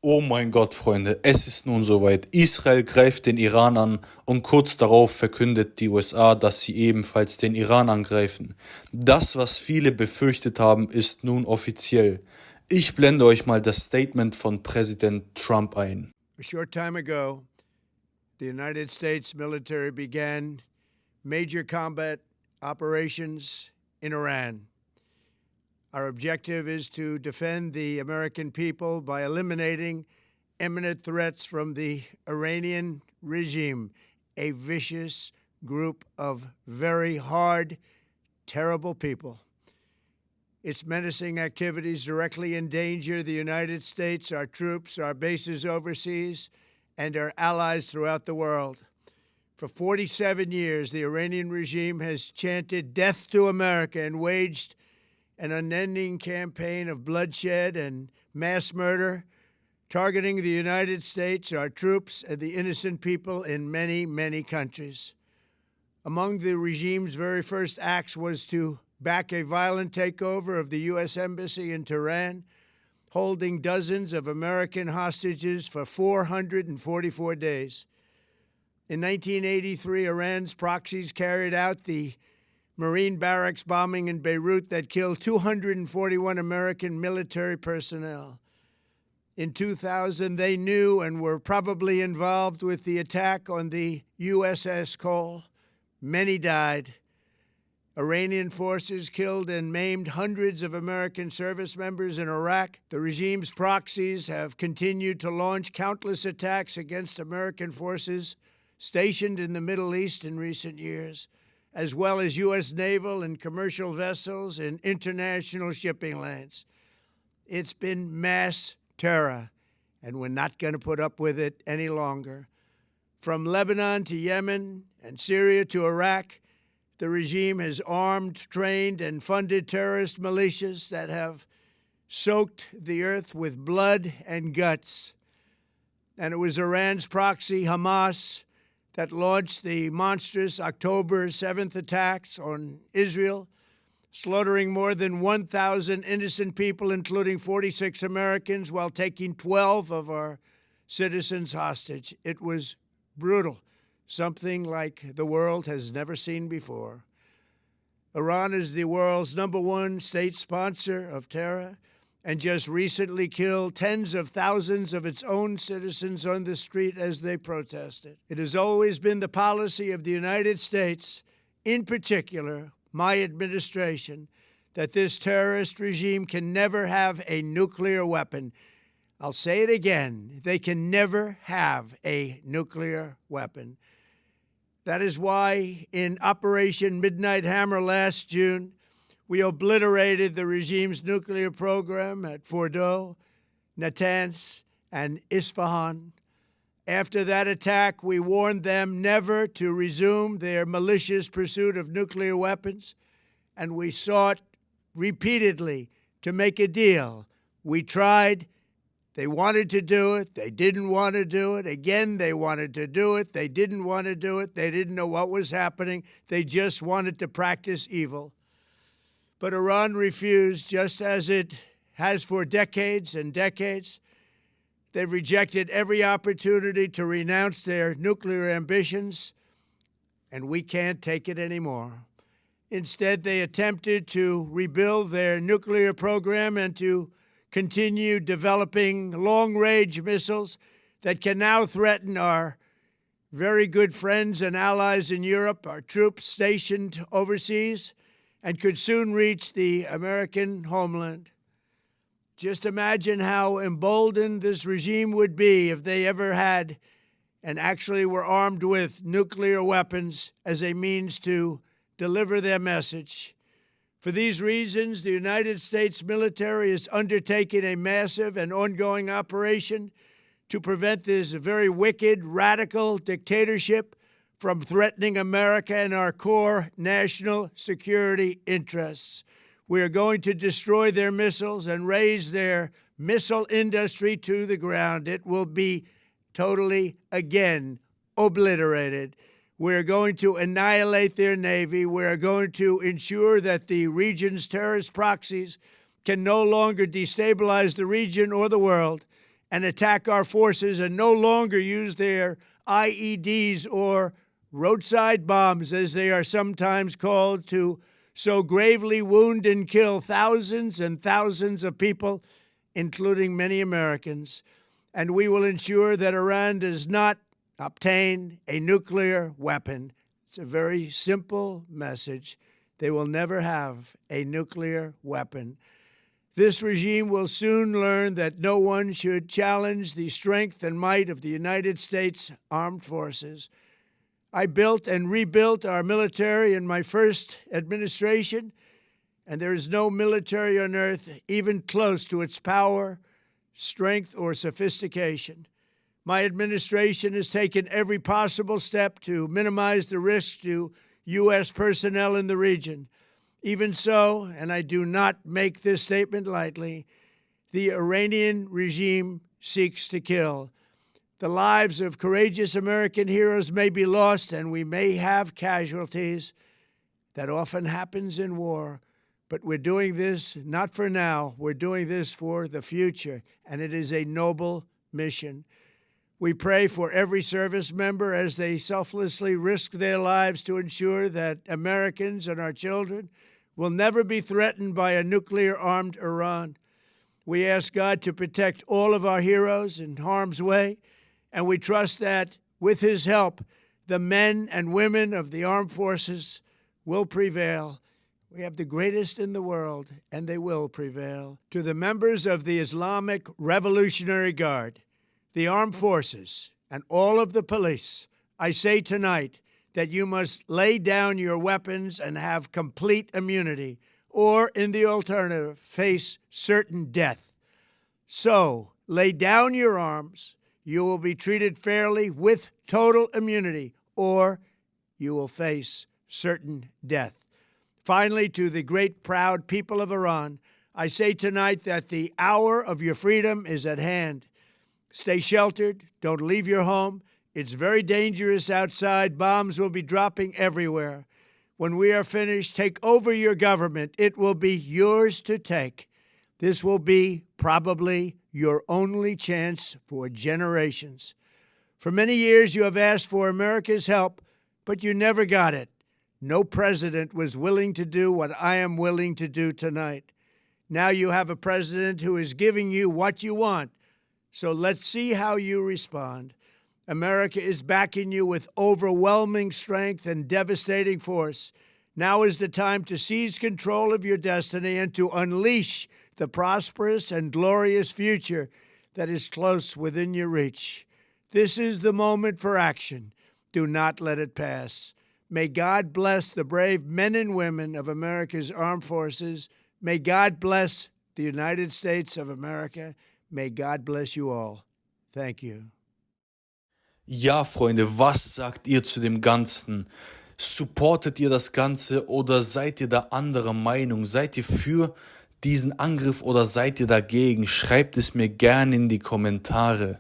Oh mein Gott, Freunde, es ist nun soweit. Israel greift den Iran an und kurz darauf verkündet die USA, dass sie ebenfalls den Iran angreifen. Das, was viele befürchtet haben, ist nun offiziell. Ich blende euch mal das Statement von Präsident Trump ein. A short time ago, the United States military began major combat operations in Iran. Our objective is to defend the American people by eliminating imminent threats from the Iranian regime, a vicious group of very hard, terrible people. Its menacing activities directly endanger the United States, our troops, our bases overseas, and our allies throughout the world. For 47 years, the Iranian regime has chanted death to America and waged an unending campaign of bloodshed and mass murder, targeting the United States, our troops, and the innocent people in many, many countries. Among the regime's very first acts was to back a violent takeover of the U.S. Embassy in Tehran, holding dozens of American hostages for 444 days. In 1983, Iran's proxies carried out the Marine barracks bombing in Beirut that killed 241 American military personnel. In 2000, they knew and were probably involved with the attack on the USS Cole. Many died. Iranian forces killed and maimed hundreds of American service members in Iraq. The regime's proxies have continued to launch countless attacks against American forces stationed in the Middle East in recent years, as well as U.S. naval and commercial vessels in international shipping lanes. It's been mass terror, and we're not going to put up with it any longer. From Lebanon to Yemen and Syria to Iraq, the regime has armed, trained, and funded terrorist militias that have soaked the earth with blood and guts. And it was Iran's proxy, Hamas, that launched the monstrous October 7th attacks on Israel, slaughtering more than 1,000 innocent people, including 46 Americans, while taking 12 of our citizens hostage. It was brutal, something like the world has never seen before. Iran is the world's #1 state sponsor of terror and just recently killed tens of thousands of its own citizens on the street as they protested. It has always been the policy of the United States, in particular my administration, that this terrorist regime can never have a nuclear weapon. I'll say it again, they can never have a nuclear weapon. That is why in Operation Midnight Hammer last June, we obliterated the regime's nuclear program at Fordow, Natanz, and Isfahan. After that attack, we warned them never to resume their malicious pursuit of nuclear weapons, and we sought repeatedly to make a deal. We tried. They wanted to do it. They didn't want to do it. Again, they wanted to do it. They didn't want to do it. They didn't know what was happening. They just wanted to practice evil. But Iran refused, just as it has for decades and decades. They've rejected every opportunity to renounce their nuclear ambitions, and we can't take it anymore. Instead, they attempted to rebuild their nuclear program and to continue developing long-range missiles that can now threaten our very good friends and allies in Europe, our troops stationed overseas, and could soon reach the American homeland. Just imagine how emboldened this regime would be if they ever had and actually were armed with nuclear weapons as a means to deliver their message. For these reasons, the United States military is undertaking a massive and ongoing operation to prevent this very wicked, radical dictatorship from threatening America and our core national security interests. We are going to destroy their missiles and raise their missile industry to the ground. It will be totally, again, obliterated. We're going to annihilate their Navy. We're going to ensure that the region's terrorist proxies can no longer destabilize the region or the world. and attack our forces and no longer use their IEDs or roadside bombs, as they are sometimes called, to so gravely wound and kill thousands and thousands of people, including many Americans. And we will ensure that Iran does not obtain a nuclear weapon. It's a very simple message. They will never have a nuclear weapon. This regime will soon learn that no one should challenge the strength and might of the United States Armed Forces. I built and rebuilt our military in my first administration, and there is no military on earth even close to its power, strength, or sophistication. My administration has taken every possible step to minimize the risk to U.S. personnel in the region. Even so, and I do not make this statement lightly, the Iranian regime seeks to kill. The lives of courageous American heroes may be lost, and we may have casualties. That often happens in war. But we're doing this not for now. We're doing this for the future, and it is a noble mission. We pray for every service member as they selflessly risk their lives to ensure that Americans and our children will never be threatened by a nuclear-armed Iran. We ask God to protect all of our heroes in harm's way, and we trust that, with His help, the men and women of the armed forces will prevail. We have the greatest in the world, and they will prevail. To the members of the Islamic Revolutionary Guard, the armed forces, and all of the police, I say tonight that you must lay down your weapons and have complete immunity, or, in the alternative, face certain death. So, lay down your arms. You will be treated fairly with total immunity, or you will face certain death. Finally, to the great proud people of Iran, I say tonight that the hour of your freedom is at hand. Stay sheltered. Don't leave your home. It's very dangerous outside. Bombs will be dropping everywhere. When we are finished, take over your government. It will be yours to take. This will be probably your only chance for generations. For many years, you have asked for America's help, but you never got it. No president was willing to do what I am willing to do tonight. Now you have a president who is giving you what you want. So let's see how you respond. America is backing you with overwhelming strength and devastating force. Now is the time to seize control of your destiny and to unleash the prosperous and glorious future that is close within your reach. This is the moment for action. Do not let it pass. May God bless the brave men and women of America's armed forces. May God bless the United States of America. May God bless you all. Thank you. Ja, Freunde, was sagt ihr zu dem Ganzen? Supportet ihr das Ganze oder seid ihr da anderer Meinung? Seid ihr für diesen Angriff oder seid ihr dagegen? Schreibt es mir gerne in die Kommentare.